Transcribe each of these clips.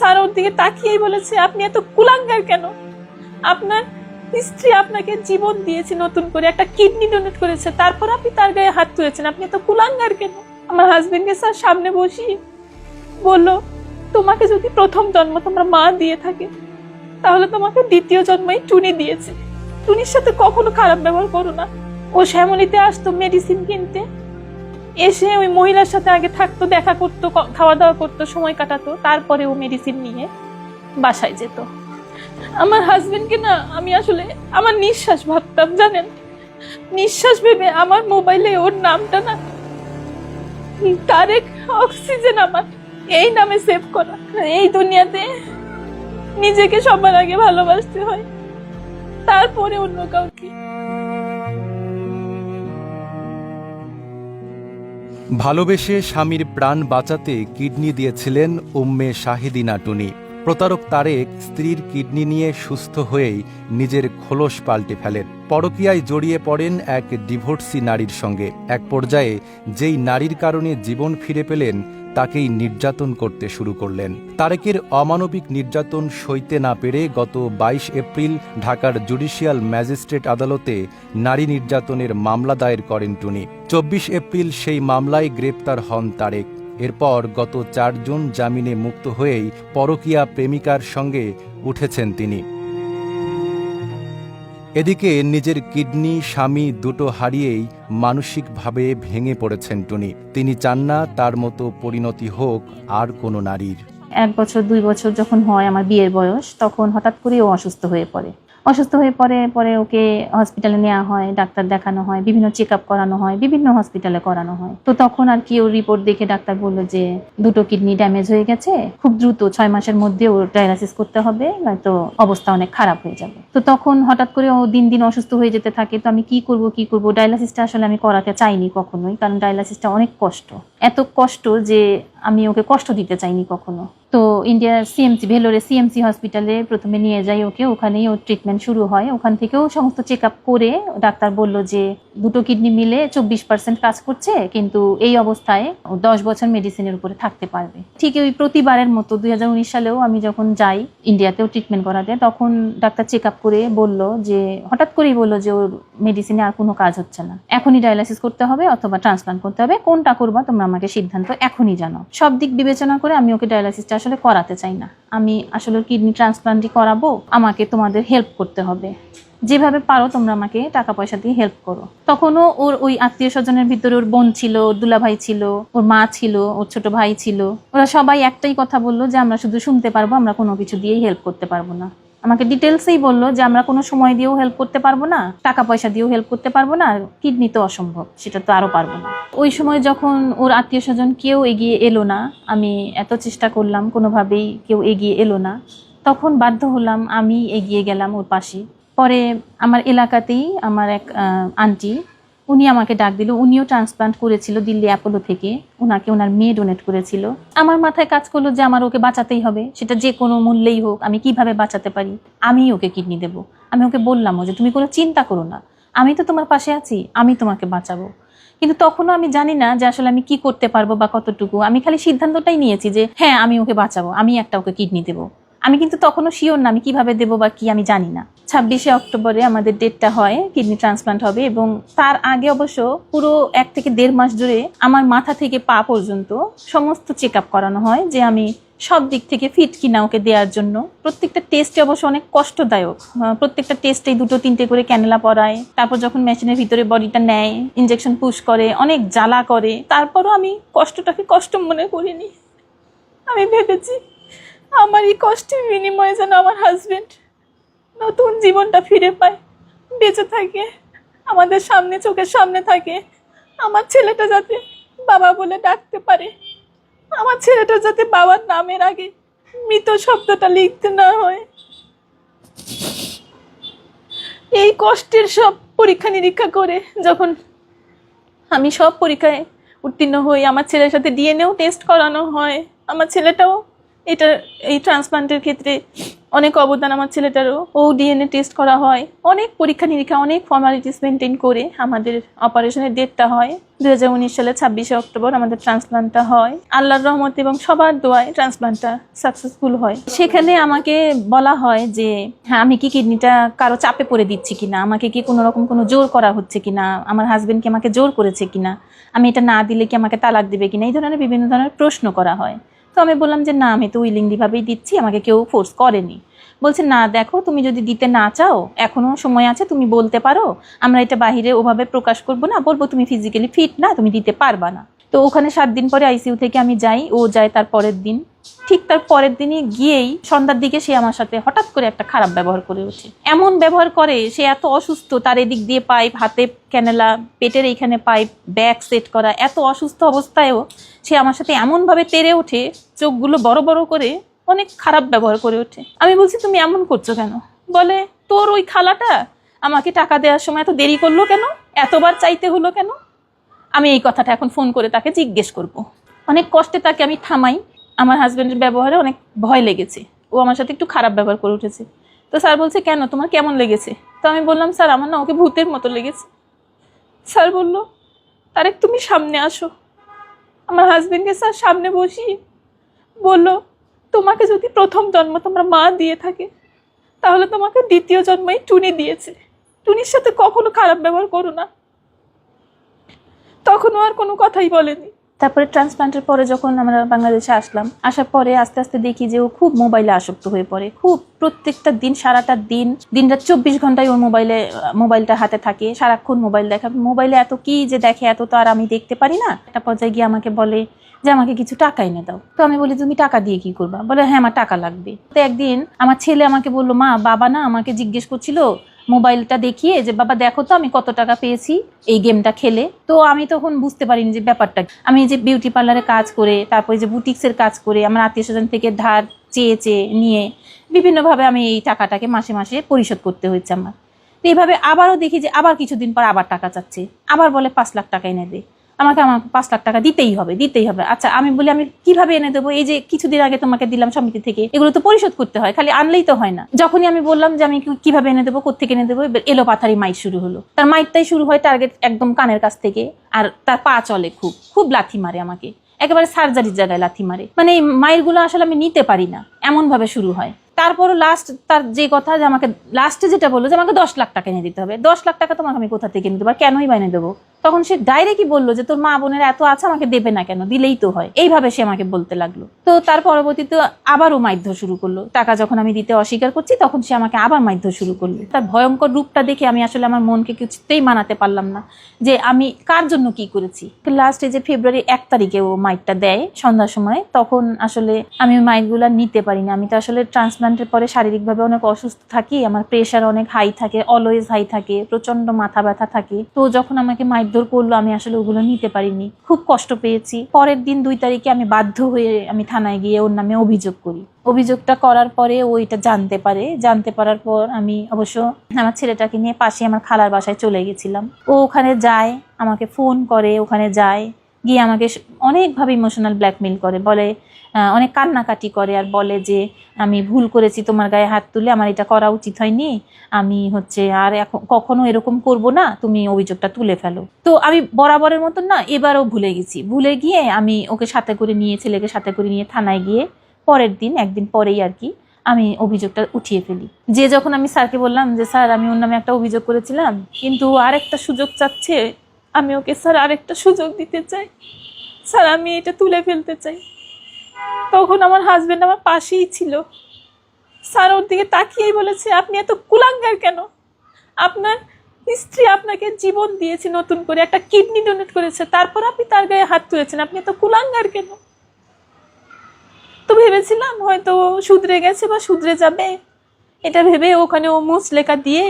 Sir ওর দিকে তাকিয়েই বলেছে, আপনি এত কুলাঙ্গার কেন? আপনার স্ত্রী আপনাকে জীবন দিয়েছে, নতুন করে একটা কিডনি ডোনেট করেছে, তারপর আপনি তার গায়ে হাত তুলেছেন, আপনি এত কুলাঙ্গার কেন? আমার হাজবেন্ডকে স্যার সামনে বসিয়ে বললো, তোমাকে যদি প্রথম জন্ম তোমার মা দিয়ে থাকে, তাহলে তোমাকে দ্বিতীয় জন্মই টুনি দিয়েছে। টুনির সাথে কখনো খারাপ ব্যবহার করো না। ও শ্যামলীতে আসতো মেডিসিন কিনতে, এসে ওই মহিলার সাথে আগে থাকতো, দেখা করতো, খাওয়া দাওয়া করতো, সময় কাটাতো, তারপরে ও মেডিসিন নিয়ে বাসায় যেত। আমার হাজবেন্ডকে না আমি আসলে আমার নিঃশ্বাস ভাবতাম, জানেন, নিঃশ্বাস ভেবে আমার মোবাইলে ওর নামটা না তারেক অক্সিজেন আমার এই নামে সেভ করা। এই দুনিয়াতে নিজেকে সবার আগে ভালোবাসতে হয়, তারপরে অন্য কাউকে। ভালোবেসে স্বামীর প্রাণ বাঁচাতে কিডনি দিয়েছিলেন উম্মে শাহিদিনা টুনি। প্রতারক তারেক স্ত্রীর কিডনি নিয়ে সুস্থ হয়েই নিজের খোলস পাল্টে ফেলেন। পরকীয়ায় জড়িয়ে পড়েন এক ডিভোর্সি নারীর সঙ্গে। এক পর্যায়ে যেই নারীর কারণে জীবন ফিরে পেলেন, তাকেই নির্যাতন করতে শুরু করলেন। তারেকের অমানবিক নির্যাতন সইতে না পেরে গত 22 এপ্রিল ঢাকার জুডিশিয়াল ম্যাজিস্ট্রেট আদালতে নারী নির্যাতনের মামলা দায়ের করেন টুনি। 24 এপ্রিল সেই মামলায় গ্রেপ্তার হন তারেক। এরপর গত 4 জুন জামিনে মুক্ত হয়েই পরকীয়া প্রেমিকার সঙ্গে উঠেছেন তিনি। এদিকে নিজের কিডনি, স্বামী দুটো হারিয়েই মানসিকভাবে ভেঙে পড়েছেন টুনি। তিনি চান না তার মতো পরিণতি হোক আর কোনো নারীর। 1 বছর 2 বছর যখন হয় আমার বিয়ের বয়স, তখন হঠাৎ করে ও অসুস্থ হয়ে পড়ে। পরে ওকে হসপিটালে নেওয়া হয়, ডাক্তার দেখানো হয়, বিভিন্ন চেক আপ করানো হয়, বিভিন্ন হসপিটালে করানো হয়। তো তখন আর কি ওর রিপোর্ট দেখে ডাক্তার বললো যে 2টো কিডনি ড্যামেজ হয়ে গেছে, খুব দ্রুত 6 মাসের মধ্যে ওর ডায়ালাইসিস করতে হবে, নয়তো অবস্থা অনেক খারাপ হয়ে যাবে। তো তখন হঠাৎ করে ও দিন দিন অসুস্থ হয়ে যেতে থাকে। তো আমি কি করব, ডায়ালাইসিসটা আসলে আমি করাতে চাইনি কখনোই, কারণ ডায়ালাইসিসটা অনেক কষ্ট, এত কষ্ট যে আমি ওকে কষ্ট দিতে চাইনি কখনো। তো ইন্ডিয়ার সিএমসি, ভেলোরে সিএমসি হসপিটালে প্রথমে নিয়ে যাই ওকে, ওখানেই ওর ট্রিটমেন্ট শুরু হয়। ওখান থেকেও সমস্ত চেক আপ করে ডাক্তার বলল যে 2টো কিডনি মিলে 24% কাজ করছে, কিন্তু এই অবস্থায় ও 10 বছর মেডিসিনের উপরে থাকতে পারবে। ঠিক ওই প্রতিবারের মতো 2019 সালেও আমি যখন যাই ইন্ডিয়াতেও ট্রিটমেন্ট করাতে, তখন ডাক্তার চেক আপ করে বলল যে, হঠাৎ করেই বললো যে ওর মেডিসিনে আর কোনো কাজ হচ্ছে না, এখনই ডায়ালাইসিস করতে হবে অথবা ট্রান্সপ্লান্ট করতে হবে, কোনটা করবা তোমরা আমাকে সিদ্ধান্ত এখনই জানাও। সব দিক বিবেচনা করে আমি ওকে ডায়ালাইসিসটা আসলে করাতে চাই না, আমি আসলে কিডনি ট্রান্সপ্লান্টই করাবো, আমাকে তোমাদের হেল্প করতে হবে, যেভাবে পারো তোমরা আমাকে টাকা পয়সা দিয়ে হেল্প করো। তখনও ওর ওই আত্মীয় স্বজনের ভিতরে ওর বোন ছিল, ওর দুলাভাই ছিল, ওর মা ছিল, ওর ছোট ভাই ছিল। ওরা সবাই একটাই কথা বললো যে আমরা শুধু শুনতে পারবো, আমরা কোনো কিছু দিয়েই হেল্প করতে পারবো না। আমাকে ডিটেলসেই বললো যে আমরা কোনো সময় দিয়েও হেল্প করতে পারবো না, টাকা পয়সা দিয়েও হেল্প করতে পারবো না, আর কিডনি তো অসম্ভব, সেটা তো আরো পারবো না। ওই সময় যখন ওর আত্মীয় স্বজন কেউ এগিয়ে এলো না, আমি এত চেষ্টা করলাম, কোনোভাবেই কেউ এগিয়ে এলো না, তখন বাধ্য হলাম আমি এগিয়ে গেলাম ওর পাশে। পরে আমার এলাকাতেই আমার এক আন্টি, উনি আমাকে ডাক দিল। উনিও ট্রান্সপ্লান্ট করেছিল দিল্লি অ্যাপোলো থেকে, ওনাকে ওনার মেয়ে ডোনেট করেছিল। আমার মাথায় কাজ করলো যে আমার ওকে বাঁচাতেই হবে, সেটা যে কোনো মূল্যেই হোক। আমি কিভাবে বাঁচাতে পারি, আমি ওকে কিডনি দেব। আমি ওকে বললাম যে তুমি কোনো চিন্তা করো না, আমি তো তোমার পাশে আছি, আমি তোমাকে বাঁচাবো। কিন্তু তখনও আমি জানি না যে আসলে আমি কি করতে পারবো বা কতটুকু। আমি খালি সিদ্ধান্তটাই নিয়েছি যে হ্যাঁ আমি ওকে বাঁচাবো, আমি একটা ওকে কিডনি দেবো। আমি কিন্তু তখনও শিওর না আমি কিভাবে দেবো বা কি, আমি জানি না। 26শে অক্টোবরে আমাদের ডেটটা হয়, কিডনি ট্রান্সপ্লান্ট হবে। এবং তার আগে অবশ্য পুরো 1 থেকে 1.5 মাস জুড়ে আমার মাথা থেকে পা পর্যন্ত সমস্ত চেক আপ করানো হয় যে আমি সব দিক থেকে ফিট কিনা ওকে দেওয়ার জন্য। প্রত্যেকটা টেস্টে অবশ্য অনেক কষ্টদায়ক, প্রত্যেকটা টেস্টেই 2-3টে করে ক্যানেলা পরায়, তারপর যখন মেশিনের ভিতরে বডিটা নেয়, ইনজেকশন পুশ করে, অনেক জ্বালা করে। তারপরও আমি কষ্টটাকে কষ্ট মনে করিনি। আমি ভেবেছি আমার এই কষ্টের বিনিময়ে যেন আমার হাজবেন্ড নতুন জীবনটা ফিরে পায়, বেঁচে থাকে, আমাদের সামনে, চোখের সামনে থাকে। আমার ছেলেটা যাতে বাবা বলে ডাকতে পারে, আমার ছেলেটা যাতে বাবার নামের আগে মৃত শব্দটা লিখতে না হয়। এই কষ্টের সব পরীক্ষা নিরীক্ষা করে যখন আমি সব পরীক্ষায় উত্তীর্ণ হই, আমার ছেলের সাথে ডিএনএও টেস্ট করানো হয়, আমার ছেলেটাও এই ট্রান্সপ্লান্টের ক্ষেত্রে অনেক অবদান আমার ছেলেটারও। ও ডিএনএ টেস্ট করা হয়, অনেক পরীক্ষা নিরীক্ষা, অনেক ফর্মালিটিস মেনটেন করে আমাদের অপারেশনের ডেটটা হয় 2019 সালে 26শে অক্টোবর আমাদের ট্রান্সপ্লান্টটা হয়। আল্লাহর রহমত এবং সবার দোয়ায় ট্রান্সপ্লান্টটা সাকসেসফুল হয়। সেখানে আমাকে বলা হয় যে হ্যাঁ, আমি কি কিডনিটা কারো চাপে পড়ে দিচ্ছি কিনা, আমাকে কি কোনো রকম কোনো জোর করা হচ্ছে কিনা, আমার হাজবেন্ড কি আমাকে জোর করেছে কিনা, আমি এটা না দিলে কি আমাকে তালাক দিবে কিনা, এই ধরনের বিভিন্ন ধরনের প্রশ্ন করা হয়। তো আমি বললাম যে না, আমি তো উইলিংলি ভাবেই দিচ্ছি, আমাকে কেউ ফোর্স করেনি। বলছে না, দেখো তুমি যদি দিতে না চাও এখনো সময় আছে, তুমি বলতে পারো, আমরা এটা বাহিরে ওভাবে প্রকাশ করবো না, বলবো তুমি ফিজিক্যালি ফিট না, তুমি দিতে পারবা না। তো ওখানে 7 দিন পরে আইসিইউ থেকে আমি যাই, ও যায় তার পরের দিন। ঠিক তার পরের দিনই গিয়েই সন্ধ্যার দিকে সে আমার সাথে হঠাৎ করে একটা খারাপ ব্যবহার করে ওঠে। এমন ব্যবহার করে, সে এত অসুস্থ, তার এদিক দিয়ে পাইপ, হাতে ক্যানেলা, পেটের এইখানে পাইপ, ব্যাগ সেট করা, এত অসুস্থ অবস্থায়ও সে আমার সাথে এমনভাবে তেড়ে ওঠে, চোখগুলো বড় বড় করে অনেক খারাপ ব্যবহার করে ওঠে। আমি বলছি তুমি এমন করছো কেন? বলে তোর ওই খালাটা আমাকে টাকা দেওয়ার সময় এত দেরি করলো কেন, এতবার চাইতে হলো কেন? আমি এই কথাটা এখন ফোন করে তাকে জিজ্ঞেস করব। অনেক কষ্টে তাকে আমি থামাই। আমার হাজবেন্ডের ব্যবহারে অনেক ভয় লেগেছে, ও আমার সাথে একটু খারাপ ব্যবহার করে উঠেছে। তো স্যার বলছে কেন, তোমার কেমন লেগেছে? তো আমি বললাম স্যার আমার না ওকে ভূতের মতো লেগেছে। স্যার বলল তারেক তুমি সামনে আসো। আমার হাজবেন্ডকে স্যার সামনে বসিয়ে বলল তোমাকে যদি প্রথম জন্ম তোমার মা দিয়ে থাকে তাহলে তোমাকে দ্বিতীয় জন্মই টুনি দিয়েছে, টুনির সাথে কখনো খারাপ ব্যবহার করো না। তখনও আর কোনো কথাই বলেনি। তারপরে ট্রান্সপ্লান্টের পরে যখন আমরা বাংলাদেশে আসলাম, আসার পরে আস্তে আস্তে দেখি যে ও খুব মোবাইলে আসক্ত হয়ে পড়ে। খুব প্রত্যেকটা দিন, সারাটা দিনরাত 24 ঘন্টায় ওর মোবাইলটা হাতে থাকে, সারাক্ষণ মোবাইল দেখা। মোবাইলে এত কি যে দেখে, এত তো আর আমি দেখতে পারি না। একটা পর্যায়ে গিয়ে আমাকে বলে যে আমাকে কিছু টাকা এনে দাও। তো আমি বলি তুমি টাকা দিয়ে কি করবা? বলে হ্যাঁ আমার টাকা লাগবে। তো একদিন আমার ছেলে আমাকে বললো মা, বাবা না আমাকে জিজ্ঞেস করছিল মোবাইলটা দেখিয়ে যে বাবা দেখো তো আমি কত টাকা পেয়েছি এই গেমটা খেলে। তো আমি তখন বুঝতে পারিনি যে ব্যাপারটা। আমি যে বিউটি পার্লারে কাজ করে, তারপরে যে বুটিক্সের কাজ করে, আমার আত্মীয় স্বজন থেকে ধার চেয়ে নিয়ে বিভিন্নভাবে আমি এই টাকাটাকে মাসে মাসে পরিশোধ করতে হয়েছে আমার। তো এইভাবে আবারও দেখি যে আবার কিছুদিন পর আবার টাকা চাচ্ছে, আবার বলে 5 লাখ টাকা এনে দে, আমাকে 5 লাখ টাকা দিতেই হবে। আচ্ছা আমি বলি আমি কিভাবে এনে দেবো? এই যে কিছুদিন আগে তোমাকে দিলাম সমিতি থেকে, এগুলো তো পরিশোধ করতে হয়, খালি আনলেই তো হয় না। যখনই আমি বললাম যে আমি কিভাবে এনে দেবো, কোত্থেকে এনে দেবো, এলো পাথারি মাইট শুরু হলো। তার মাইটটাই শুরু হয় টার্গেট একদম কানের কাছ থেকে, আর তার পা চলে, খুব খুব লাথি মারে আমাকে, একেবারে সার্জারির জায়গায় লাথি মারে। মানে এই মাইরগুলো আসলে আমি নিতে পারি না, এমন ভাবে শুরু হয়। তারপর লাস্ট তার যে কথা যে আমাকে লাস্টে যেটা বললো যে আমাকে 10 লাখ টাকা এনে দিতে হবে। 10 লাখ টাকা তোমাকে আমি কোথা থেকে এনে দেবো, আর কেনই বা এনে দেবো? তখন সে ডাইরেক্টই বললো যে তোর মা বোনের এত আছে, আমাকে দেবে না কেন, দিলেই তো হয়। এইভাবে সে আমাকে বলতে লাগলো। তো তার পরবর্তীতে আবারও মারধর শুরু করলো। টাকা যখন আমি দিতে অস্বীকার করছি তখন সে আমাকে আবার মারধর শুরু করলো। তার ভয়ঙ্কর রূপটা দেখে আমি আসলে আমার মনকে কিছুতেই মানাতে পারলাম না যে আমি কার জন্য কি করেছি। লাস্টে যে ফেব্রুয়ারি 1 তারিখে ও মাইটটা দেয় সন্ধ্যার সময়, তখন আসলে আমি মাইটগুলো নিতে পারি না। আমি তো আসলে ট্রান্সপ্লান্টের পরে শারীরিকভাবে অনেক অসুস্থ থাকি, আমার প্রেশার অনেক হাই থাকে, অলওয়েজ হাই থাকে, প্রচন্ড মাথা ব্যথা থাকে। তো যখন আমাকে মারধর করলো আমি আসলে ওগুলো নিতে পারিনি, খুব কষ্ট পেয়েছি। পরের দিন 2 তারিখে আমি বাধ্য হয়ে আমি থানায় গিয়ে ওর নামে অভিযোগ করি। অভিযোগটা করার পরে ওইটা জানতে পারার পর আমি অবশ্য আমার ছেলেটাকে নিয়ে পাশে আমার খালার বাসায় চলে গেছিলাম। ও ওখানে যায়, আমাকে ফোন করে, ওখানে যায়, গিয়ে আমাকে অনেকভাবে ইমোশনাল ব্ল্যাকমেল করে, বলে অনেক কান্নাকাটি করে, আর বলে যে আমি ভুল করেছি তোমার গায়ে হাত তুলে, আমার এটা করা উচিত হয়নি, আমি আর এখন কখনো এরকম করব না, তুমি অভিযোগটা তুলে ফেলো। তো আমি বরাবরের মতন না এবারও ভুলে গিয়ে আমি ওকে ছেলেকে সাথে করে নিয়ে থানায় গিয়ে পরের দিন, একদিন পরেই আর কি, আমি অভিযোগটা উঠিয়ে ফেলি। যে যখন আমি স্যারকে বললাম যে স্যার আমি ওর নামে একটা অভিযোগ করেছিলাম, কিন্তু আরেকটা সুযোগ চাচ্ছে, আমি ওকে স্যার আরেকটা সুযোগ দিতে চাই, স্যার আমি এটা তুলে ফেলতে চাই। তখন আমার হাজবেন্ড আমার পাশেই ছিল। স্যার ওর দিকে তাকিয়েই বলেছে আপনি এত কুলাঙ্গার কেন? আপনার স্ত্রী আপনাকে জীবন দিয়েছে, নতুন করে একটা কিডনি ডোনেট করেছে, তারপর আপনি তার গায়ে হাত তুলেছেন, আপনি এত কুলাঙ্গার কেন? তো ভেবেছিলাম হয়তো শুধরে গেছে বা শুধরে যাবে, এটা ভেবে ওখানে ও মুচলেখা দিয়ে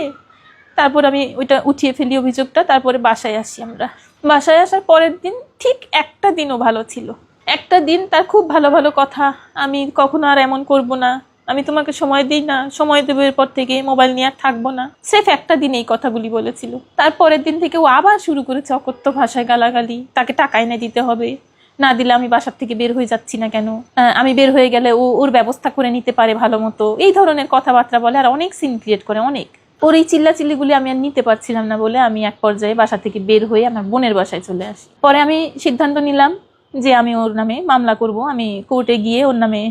তারপর আমি ওইটা উঠিয়ে ফেলি অভিযোগটা। তারপরে বাসায় আসি আমরা। বাসায় আসার পরের দিন ঠিক একটা দিনও ভালো ছিল। একটা দিন তার খুব ভালো ভালো কথা, আমি কখনো আর এমন করব না, আমি তোমাকে সময় দিই না, সময় দেবো, এরপর থেকে মোবাইল নিয়ে আর থাকবো না, সেফ একটা দিন এই কথাগুলি বলেছিল। তারপরের দিন থেকে ও আবার শুরু করেছে অকথ্য ভাষায় গালাগালি, তাকে টাকা এনে দিতে হবে, না দিলে আমি বাসার থেকে বের হয়ে যাচ্ছি না কেন, আমি বের হয়ে গেলে ওর ব্যবস্থা করে নিতে পারে ভালো মতো, এই ধরনের কথাবার্তা বলে আর অনেক সিন ক্রিয়েট করে। অনেক ওর এই চিল্লাচিল্লিগুলি আমি আর নিতে পারছিলাম না বলে আমি এক পর্যায়ে বাসা থেকে বের হয়ে আমার বোনের বাসায় চলে আসি। পরে আমি সিদ্ধান্ত নিলাম যে আমি ওর নামে মামলা করব। আমি কোর্টে গিয়ে ওর নামে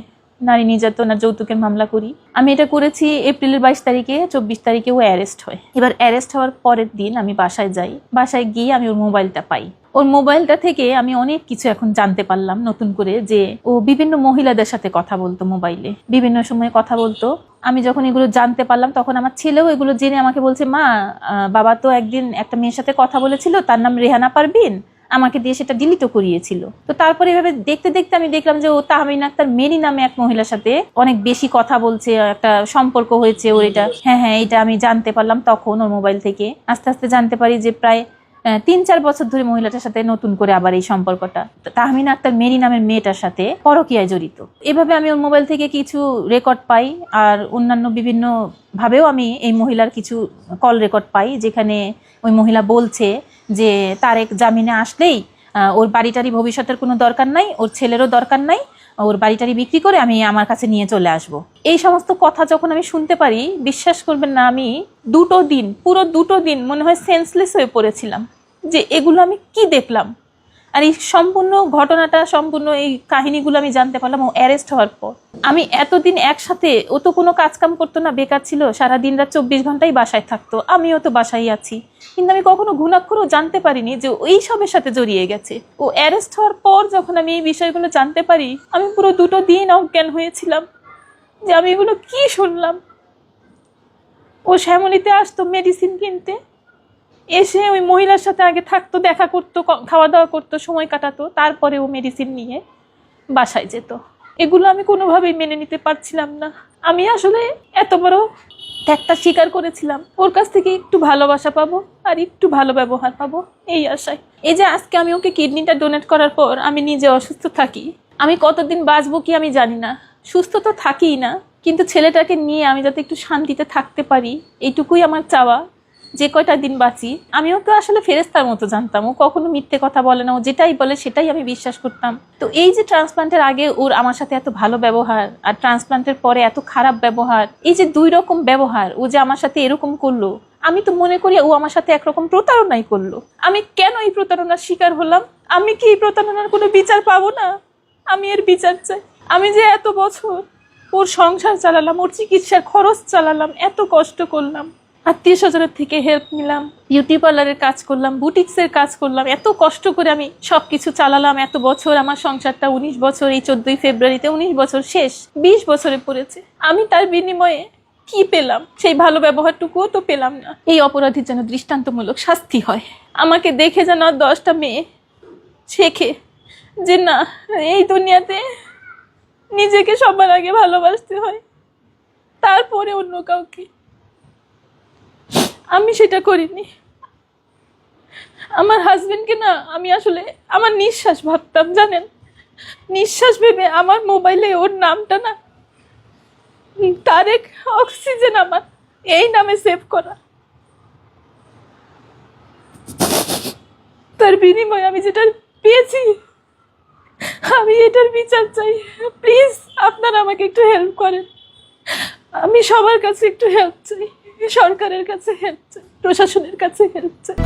নারী নির্যাতন আর যৌতুকের মামলা করি। আমি এটা করেছি এপ্রিলের 22 তারিখে। 24 তারিখে ও অ্যারেস্ট হয়। এবার অ্যারেস্ট হওয়ার পরের দিন আমি বাসায় যাই। বাসায় গিয়ে আমি ওর মোবাইলটা পাই। ওর মোবাইলটা থেকে আমি অনেক কিছু এখন জানতে পারলাম নতুন করে, যে ও বিভিন্ন মহিলাদের সাথে কথা বলতো, মোবাইলে বিভিন্ন সময়ে কথা বলতো। আমি যখন এগুলো জানতে পারলাম তখন আমার ছেলেও এগুলো জেনে আমাকে বলছে, মা বাবা তো একদিন একটা মেয়ের সাথে কথা বলেছিল, তার নাম রেহানা পারভিন, আমাকে দিয়ে সেটা ডিলিটও করিয়েছিল। তো তারপরে এভাবে দেখতে দেখতে আমি দেখলাম যে ও তাহমিন আক্তার মেরি নামে এক মহিলার সাথে অনেক বেশি কথা বলছে, একটা সম্পর্ক হয়েছে ওর। এটা হ্যাঁ এটা আমি জানতে পারলাম তখন ওর মোবাইল থেকে। আস্তে আস্তে জানতে পারি যে প্রায় 3-4 বছর ধরে মহিলাটার সাথে নতুন করে আবার এই সম্পর্কটা তাহমিন আক্তার মেরি নামের মেয়েটার সাথে পরকীয়ায় জড়িত। এভাবে আমি ওর মোবাইল থেকে কিছু রেকর্ড পাই, আর অন্যান্য বিভিন্ন ভাবেও আমি এই মহিলার কিছু কল রেকর্ড পাই, যেখানে ওই মহিলা বলছে যে তারেক জামিনে আসলেই ওর বাড়িটারি ভবিষ্যতের কোনো দরকার নাই, ওর ছেলেরও দরকার নাই, ওর বাড়িটারি বিক্রি করে আমি আমার কাছে নিয়ে চলে আসব। এই সমস্ত কথা যখন আমি শুনতে পারি, বিশ্বাস করবেন না, আমি পুরো দুটো দিন মনে হয় সেন্সলেস হয়ে পড়েছিলাম যে এগুলো আমি কি দেখলাম। আর এই সম্পূর্ণ ঘটনাটা, সম্পূর্ণ এই কাহিনীগুলো আমি জানতে পারলাম ও অ্যারেস্ট হওয়ার পর। আমি এতদিন একসাথে, ও তো কোনো কাজকাম করতো না, বেকার ছিল, সারাদিন রাত 24 ঘন্টাই বাসায় থাকতো, আমিও তো বাসায় আছি, কিন্তু আমি কখনো ঘুণাক্ষরেও জানতে পারিনি যে ওই সবের সাথে জড়িয়ে গেছে। ও অ্যারেস্ট হওয়ার পর যখন আমি এই বিষয়গুলো জানতে পারি, আমি পুরো 2 দিন অজ্ঞান হয়েছিলাম যে আমি এগুলো কি শুনলাম। ও শ্যামলীতে আসতো মেডিসিন কিনতে, এসে ওই মহিলার সাথে আগে থাকতো, দেখা করতো, খাওয়া দাওয়া করতো, সময় কাটাতো, তারপরে ও মেডিসিন নিয়ে বাসায় যেত। এগুলো আমি কোনোভাবেই মেনে নিতে পারছিলাম না। আমি আসলে এত বড় ত্যাগটা স্বীকার করেছিলাম ওর কাছ থেকে একটু ভালোবাসা পাবো আর একটু ভালো ব্যবহার পাবো, এই আশায়। এই যে আজকে আমি ওকে কিডনিটা ডোনেট করার পর আমি নিজে অসুস্থ থাকি, আমি কতদিন বাঁচবো কি আমি জানি না, সুস্থ তো থাকিই না, কিন্তু ছেলেটাকে নিয়ে আমি যাতে একটু শান্তিতে থাকতে পারি, এইটুকুই আমার চাওয়া। যে কয়টা দিন বাঁচি। আমিও তো আসলে ফেরেস্তার মতো জানতাম, ও কখনো মিথ্যে কথা বলে না, ও যেটাই বলে সেটাই আমি বিশ্বাস করতাম। তো এই যে ট্রান্সপ্লান্টের আগে ওর আমার সাথে এত ভালো ব্যবহার, আর ট্রান্সপ্লান্টের পরে এত খারাপ ব্যবহার, এই যে 2 রকম ব্যবহার, ও যে আমার সাথে এরকম করলো, আমি তো মনে করি ও আমার সাথে একরকম প্রতারণাই করলো। আমি কেন এই প্রতারণার শিকার হলাম? আমি কি এই প্রতারণার কোনো বিচার পাবো না? আমি এর বিচার চাই। আমি যে এত বছর ওর সংসার চালালাম, ওর চিকিৎসার খরচ চালালাম, এত কষ্ট করলাম, আত্মীয় স্বজনের থেকে হেল্প নিলাম, বিউটি পার্লারের কাজ করলাম, বুটিক্সের কাজ করলাম, এত কষ্ট করে আমি সবকিছু চালালাম এত বছর। আমার সংসারটা 19 বছর, এই 14 ফেব্রুয়ারিতে 19 বছর শেষ, 20 বছরে পড়েছে। আমি তার বিনিময়ে কি পেলাম? সেই ভালো ব্যবহারটুকুও তো পেলাম না। এই অপরাধীর যেন দৃষ্টান্তমূলক শাস্তি হয়। আমাকে দেখে যেন 10টা মেয়ে শেখে যে না, এই দুনিয়াতে নিজেকে সবার আগে ভালোবাসতে হয়, তারপরে অন্য কাউকে। আমি সেটা করিনি। আমার হাজবেন্ডকে না আমি আসলে আমার নিঃশ্বাস ভাবতাম, জানেন, নিঃশ্বাস ভেবে আমার মোবাইলে ওর নামটা না তারেক অক্সিজেন আমার এই নামে সেভ করা। তার বিনিময়ে আমি যেটা পেয়েছি, আমি এটার বিচার চাই। প্লিজ আপনারা আমাকে একটু হেল্প করেন। আমি সবার কাছে একটু হেল্প চাই, সরকারের কাছে হেল্প চাই, প্রশাসনের কাছে হেল্প চাই।